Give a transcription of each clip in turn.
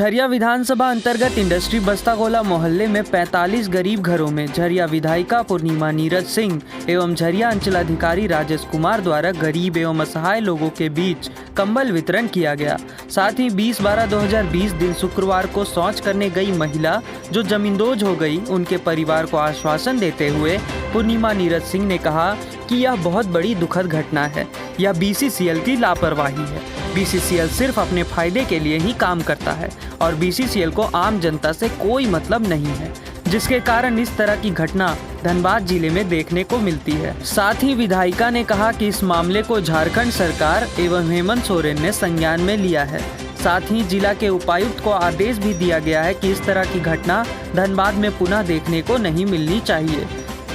झरिया विधानसभा अंतर्गत इंडस्ट्री बस्तागोला मोहल्ले में 45 गरीब घरों में झरिया विधायिका पूर्णिमा नीरज सिंह एवं झरिया अंचलाधिकारी राजेश कुमार द्वारा गरीब एवं असहाय लोगों के बीच कंबल वितरण किया गया। साथ ही 20/12/2020 दिन शुक्रवार को शौच करने गई महिला जो जमींदोज हो गई, उनके परिवार को आश्वासन देते हुए पूर्णिमा नीरज सिंह ने कहा कि यह बहुत बड़ी दुखद घटना है। यह बीसीसीएल की लापरवाही है। बीसीसीएल सिर्फ अपने फायदे के लिए ही काम करता है और बीसीसीएल को आम जनता से कोई मतलब नहीं है, जिसके कारण इस तरह की घटना धनबाद जिले में देखने को मिलती है। साथ ही विधायिका ने कहा कि इस मामले को झारखंड सरकार एवं हेमंत सोरेन ने संज्ञान में लिया है। साथ ही जिला के उपायुक्त को आदेश भी दिया गया है कि इस तरह की घटना धनबाद में पुनः देखने को नहीं मिलनी चाहिए।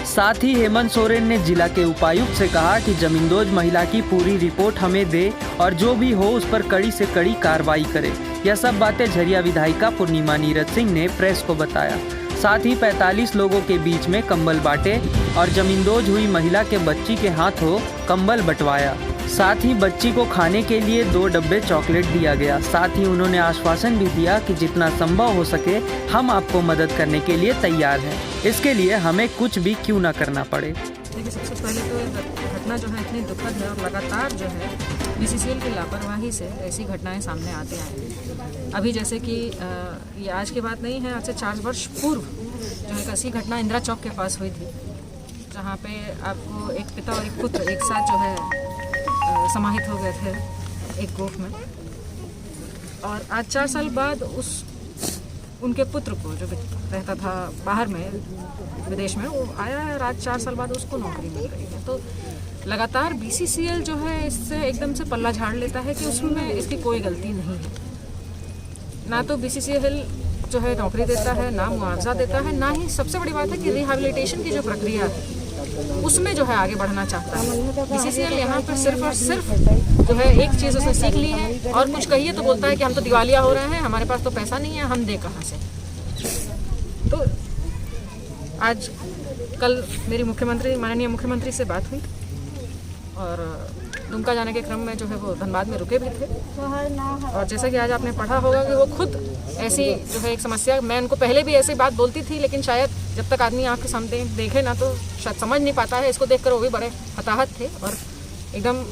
साथ ही हेमंत सोरेन ने जिला के उपायुक्त से कहा कि जमींदोज महिला की पूरी रिपोर्ट हमें दे और जो भी हो उस पर कड़ी से कड़ी कार्रवाई करे। यह सब बातें झरिया विधायिका पूर्णिमा नीरज सिंह ने प्रेस को बताया। साथ ही 45 लोगों के बीच में कंबल बांटे और जमींदोज हुई महिला के बच्ची के हाथों कंबल बंटवाया। साथ ही बच्ची को खाने के लिए 2 डब्बे चॉकलेट दिया गया। साथ ही उन्होंने आश्वासन भी दिया कि जितना संभव हो सके हम आपको मदद करने के लिए तैयार हैं, इसके लिए हमें कुछ भी क्यों ना करना पड़े। देखिए, सबसे पहले तो घटना जो है इतनी दुखद है और लगातार जो है बीसीसीएल की लापरवाही से ऐसी घटनाएं सामने आती हैं। अभी जैसे कि ये आज की बात नहीं है, आज से 4 वर्ष पूर्व जो है ऐसी घटना इंदिरा चौक के पास हुई थी, जहाँ पे आपको एक पिता और एक पुत्र एक साथ जो है समाहित हो गए थे एक गोफ में। और आज 4 साल बाद उनके पुत्र को जो रहता था बाहर में विदेश में, वो आया है और आज 4 साल बाद उसको नौकरी मिल रही है। तो लगातार बीसीसीएल जो है इससे एकदम से पल्ला झाड़ लेता है कि उसमें इसकी कोई गलती नहीं है। ना तो बीसीसीएल जो है नौकरी देता है, ना मुआवजा देता है, ना ही सबसे बड़ी बात है कि रिहैबिलिटेशन की जो प्रक्रिया है उसमें जो है आगे बढ़ना चाहता है। बीसीसीएल यहाँ पर सिर्फ और सिर्फ जो है एक चीज़ उसने सीख ली है और कुछ कहिए तो बोलता है कि हम तो दिवालिया हो रहे हैं, हमारे पास तो पैसा नहीं है, हम दे कहाँ से। तो आज कल मेरी माननीय मुख्यमंत्री से बात हुई और दुमका जाने के क्रम में जो है वो धनबाद में रुके भी थे। और जैसा कि आज आपने पढ़ा होगा कि वो खुद ऐसी जो है एक समस्या, मैं उनको पहले भी ऐसी बात बोलती थी, लेकिन शायद जब तक आदमी आँख के सामने देखे ना तो शायद समझ नहीं पाता है। इसको देखकर वो भी बड़े हताहत थे और एकदम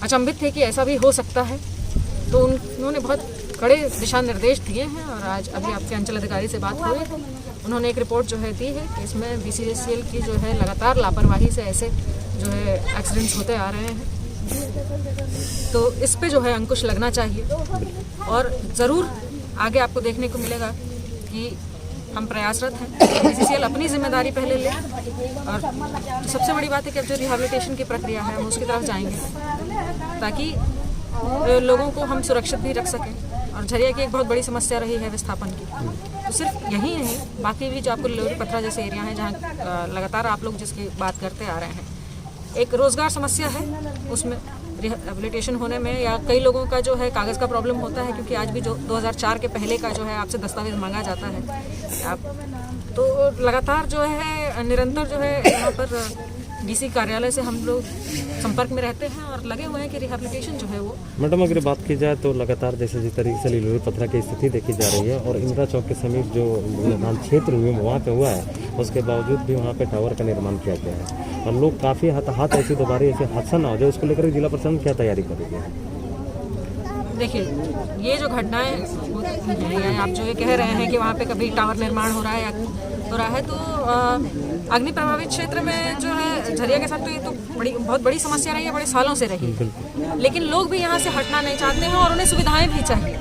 अचंभित थे कि ऐसा भी हो सकता है। तो उन्होंने बहुत कड़े दिशा निर्देश दिए हैं और आज अभी आपके अंचल अधिकारी से बात हुई, उन्होंने एक रिपोर्ट जो है दी है कि इसमें बीसीसीएल की जो है लगातार लापरवाही से ऐसे जो है एक्सीडेंट्स होते आ रहे हैं। तो इस पे जो है अंकुश लगना चाहिए और ज़रूर आगे आपको देखने को मिलेगा कि हम प्रयासरत हैं। बीसीसीएल अपनी जिम्मेदारी पहले ले और सबसे बड़ी बात है कि अब जो रिहैबिलिटेशन की प्रक्रिया है हम उसकी तरफ जाएंगे ताकि लोगों को हम सुरक्षित भी रख सकें। और झरिया की एक बहुत बड़ी समस्या रही है विस्थापन की, तो सिर्फ यही नहीं, बाकी भी जो आपको लिलोरी पथरा जैसे एरिया हैं जहाँ लगातार आप लोग जिसकी बात करते आ रहे हैं, एक रोज़गार समस्या है उसमें रिहैबिलिटेशन होने में, या कई लोगों का जो है कागज़ का प्रॉब्लम होता है क्योंकि आज भी जो 2004 के पहले का जो है आपसे दस्तावेज मांगा जाता है आप, तो लगातार जो है निरंतर जो है यहाँ पर डीसी कार्यालय से हम लोग संपर्क में रहते हैं और लगे हुए हैं कि रिहैबिलिटेशन जो है वो। मैडम, अगर बात की जाए तो लगातार जैसे जिस तरीके से लिलोरी पथरा की स्थिति देखी जा रही है और इंदिरा चौक के समीप जो निर्माण क्षेत्र हुए वहाँ पे हुआ है, उसके बावजूद भी वहाँ पे टावर का निर्माण किया गया है और लोग काफ़ी हताहत ऐसी दोबारा ऐसे हादसा ना हो जाए, उसको लेकर जिला प्रशासन क्या तैयारी करेगी? देखिए, ये जो घटनाएं आप जो ये कह रहे हैं कि वहाँ पे कभी टावर निर्माण हो रहा है तो अग्नि प्रभावित क्षेत्र में जो है झरिया के साथ तो ये तो बहुत बड़ी समस्या रही है, बड़े सालों से रही है। लेकिन लोग भी यहाँ से हटना नहीं चाहते हैं और उन्हें सुविधाएं भी चाहिए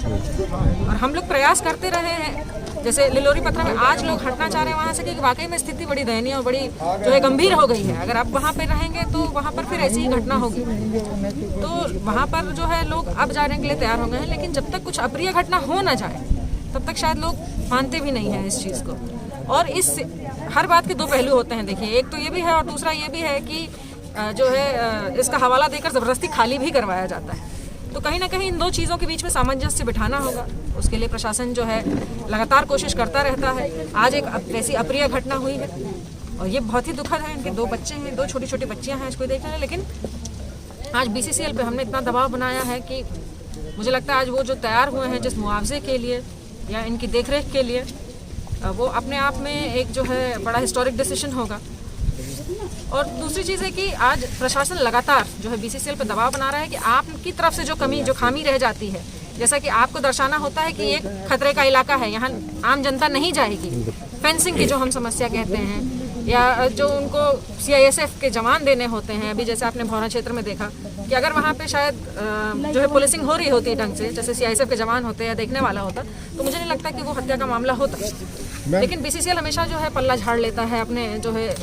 और हम लोग प्रयास करते रहे हैं। जैसे लिलोरी पथरा में आज लोग हटना चाह रहे हैं वहाँ से क्योंकि वाकई में स्थिति बड़ी दयनीय और बड़ी जो है गंभीर हो गई है। अगर आप वहाँ पर रहेंगे तो वहाँ पर फिर ऐसी ही घटना होगी, तो वहाँ पर जो है लोग अब जाने के लिए तैयार हो गए हैं। लेकिन जब तक कुछ अप्रिय घटना हो ना जाए तब तक शायद लोग मानते भी नहीं हैं इस चीज़ को। और इस हर बात के 2 पहलू होते हैं। देखिए, एक तो ये भी है और दूसरा ये भी है कि जो है इसका हवाला देकर ज़बरदस्ती खाली भी करवाया जाता है। तो कहीं ना कहीं इन 2 चीज़ों के बीच में सामंजस्य बिठाना होगा। उसके लिए प्रशासन जो है लगातार कोशिश करता रहता है। आज एक वैसी अप्रिय घटना हुई है और ये बहुत ही दुखद है। इनके 2 बच्चे हैं, 2 छोटी छोटी बच्चियां हैं, इसको देख रहे हैं। लेकिन आज बीसीसीएल पे हमने इतना दबाव बनाया है कि मुझे लगता है आज वो जो तैयार हुए हैं जिस मुआवजे के लिए या इनकी देखरेख के लिए वो अपने आप में एक जो है बड़ा हिस्टोरिक डिसीजन होगा। और दूसरी चीज़ है कि आज प्रशासन लगातार जो है बीसीसीएल पर दबाव बना रहा है कि आपकी तरफ से जो खामी रह जाती है, जैसा कि आपको दर्शाना होता है कि एक खतरे का इलाका है, यहाँ आम जनता नहीं जाएगी, फेंसिंग की जो हम समस्या कहते हैं, या जो उनको सीआईएसएफ के जवान देने होते हैं। अभी जैसे आपने भौरा क्षेत्र में देखा कि अगर वहाँ पे शायद जो है पुलिसिंग हो रही होती ढंग से, जैसे सीआईएसएफ के जवान होते या देखने वाला होता, तो मुझे नहीं लगता कि वो हत्या का मामला होता। लेकिन बीसीसीएल हमेशा जो है पल्ला झाड़ लेता है अपने जो है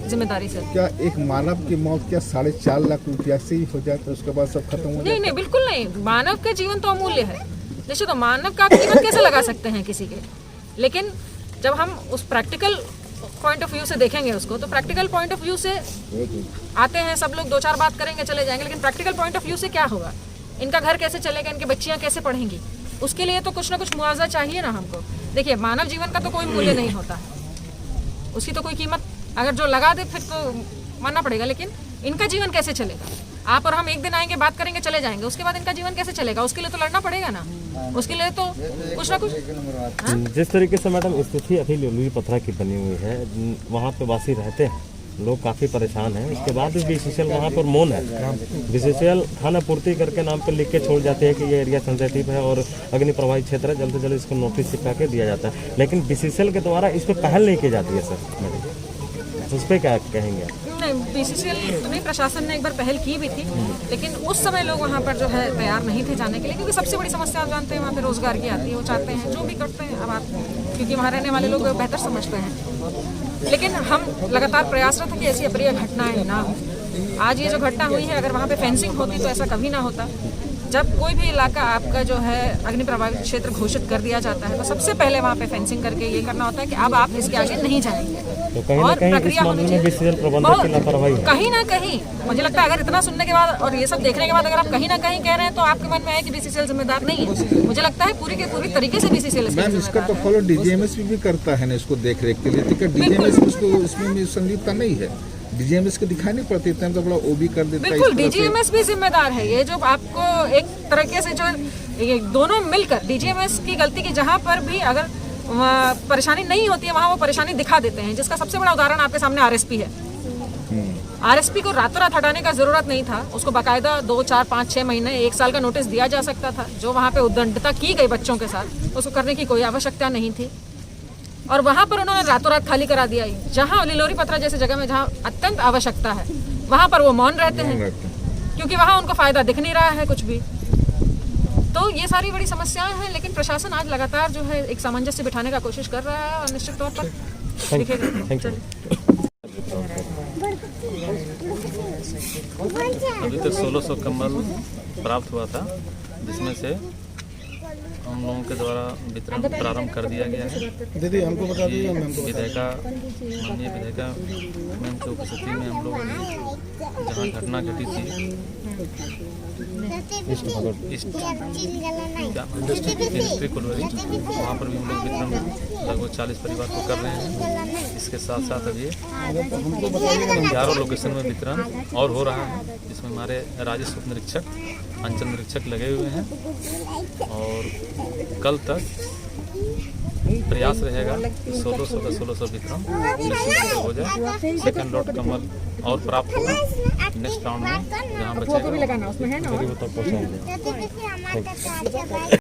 जिम्मेदारी से। क्या एक मानव की मौत क्या 4.5 लाख रुपया से ही हो जाए तो उसके बाद सब खत्म हो जाए? नहीं, बिल्कुल नहीं। मानव के जीवन तो अमूल्य है, निश्चित। तो मानव का कीमत कैसे लगा सकते हैं किसी के? लेकिन जब हम उस प्रैक्टिकल पॉइंट ऑफ व्यू से देखेंगे उसको, तो प्रैक्टिकल पॉइंट ऑफ व्यू से आते हैं सब लोग, 2-4 बात करेंगे चले जाएंगे, लेकिन प्रैक्टिकल पॉइंट ऑफ व्यू से क्या होगा? इनका घर कैसे चलेगा, इनकी बच्चियां कैसे पढ़ेंगी? उसके लिए तो कुछ ना कुछ मुआवजा चाहिए ना हमको। देखिए, मानव जीवन का तो कोई मूल्य नहीं होता है, उसकी तो कोई कीमत अगर जो लगा दे फिर तो मानना पड़ेगा। लेकिन इनका जीवन कैसे चलेगा? आप और हम एक दिन आएंगे, बात करेंगे, चले जाएंगे, उसके बाद इनका जीवन कैसे चलेगा? उसके लिए तो लड़ना पड़ेगा ना, उसके लिए तो कुछ ना कुछ। जिस तरीके से मैडम स्थिति अभी लिलोरी पथरा की बनी हुई है, वहाँ पे वासी रहते हैं, लोग काफ़ी परेशान हैं, उसके बाद भी बीसीसीएल वहाँ पर मौन है। बीसीसीएल खाना पूर्ति करके नाम पर लिख के छोड़ जाते हैं कि ये एरिया सेंसिटिव है और अग्नि प्रभावित क्षेत्र है, जल्द से जल्द इसको नोटिस चिपका के दिया जाता है, लेकिन बीसीसीएल के द्वारा इस पर पहल नहीं की जाती है। सर, उस पर क्या कहेंगे आप? नहीं, बीसीसीएल नहीं, प्रशासन ने एक बार पहल की भी थी, लेकिन उस समय लोग वहाँ पर जो है तैयार नहीं थे जाने के लिए, क्योंकि सबसे बड़ी समस्या आप जानते हैं वहाँ पे रोजगार की आती है। वो चाहते हैं जो भी करते हैं, अब आप क्योंकि वहाँ रहने वाले लोग बेहतर समझते हैं, लेकिन हम लगातार प्रयासरत हैं कि ऐसी अप्रिय घटनाएं ना हो। आज ये जो घटना हुई है, अगर वहाँ पे फेंसिंग होती तो ऐसा कभी ना होता। जब कोई भी इलाका आपका जो है अग्नि प्रभावित क्षेत्र घोषित कर दिया जाता है, तो सबसे पहले वहाँ पे फेंसिंग करके ये करना होता है कि अब आप इसके आगे नहीं जाएंगे। तो कहीं ना कहीं इस मामले में बीसीसीएल प्रबंधक की लापरवाही है। कहीं ना कहीं मुझे लगता है, अगर इतना सुनने के बाद और ये सब देखने के बाद अगर आप कहीं ना कहीं कह रहे हैं, तो आपके मन में है कि बीसीसीएल जिम्मेदार नहीं है। मुझे लगता है पूरी के पूरी तरीके से बीसीसीएल मैम इसका तो फॉलो डीजीएमएस भी करता है ना, इसको देख रेख के लिए। डीजीएमएस उसको इसमें संलिप्तता नहीं है, डीजीएमएस को दिखाई नहीं पड़ती, इतना तो बड़ा ओबी कर देता है। बिल्कुल, डीजीएमएस भी जिम्मेदार है। ये जो आपको एक तरीके से जो ये दोनों मिलकर डीजीएमएस की गलती की, जहाँ पर भी अगर परेशानी नहीं होती है वहाँ वो परेशानी दिखा देते हैं, जिसका सबसे बड़ा उदाहरण आपके सामने आरएसपी है। आरएसपी को रातों रात हटाने का जरूरत नहीं था, उसको बाकायदा 2, 4, 5, 6 महीने 1 साल का नोटिस दिया जा सकता था। जो वहाँ पे उद्दंडता की गई बच्चों के साथ, उसको करने की कोई आवश्यकता नहीं थी, और वहाँ पर उन्होंने रातों रात खाली करा दिया। जहाँ लिलोरी पथरा जैसी जगह में जहाँ अत्यंत आवश्यकता है, वहाँ पर वो मौन रहते हैं, क्योंकि वहाँ उनको फायदा दिख नहीं रहा है कुछ भी। तो ये सारी बड़ी समस्याएं हैं, लेकिन प्रशासन आज लगातार जो है एक सामंजस्य बिठाने का कोशिश कर रहा है, और निश्चित तौर पर दिखेगा। अभी तक 1600 कंबल प्राप्त हुआ था, जिसमें से हम लोगों के द्वारा वितरण प्रारंभ कर दिया गया है। दीदी हमको बता दीजिए। माननीय विधायिका मैम की उपस्थिति में हम लोगों ने जहाँ घटना घटी थी इंडस्ट्री कॉलोनी, वहाँ पर भी हम लोग वितरण लगभग 40 परिवार को कर रहे हैं। इसके साथ साथ अभी 11 लोकेशन में वितरण और हो रहा है, जिसमें हमारे राजस्व निरीक्षक, अंचल निरीक्षक लगे हुए हैं, और कल तक प्रयास रहेगा 1600 का 1600 वितरण निश्चित हो जाए। सेकंड लॉट कमल और प्राप्त होगा नेक्स्ट राउंड में, जहाँ बचेगा।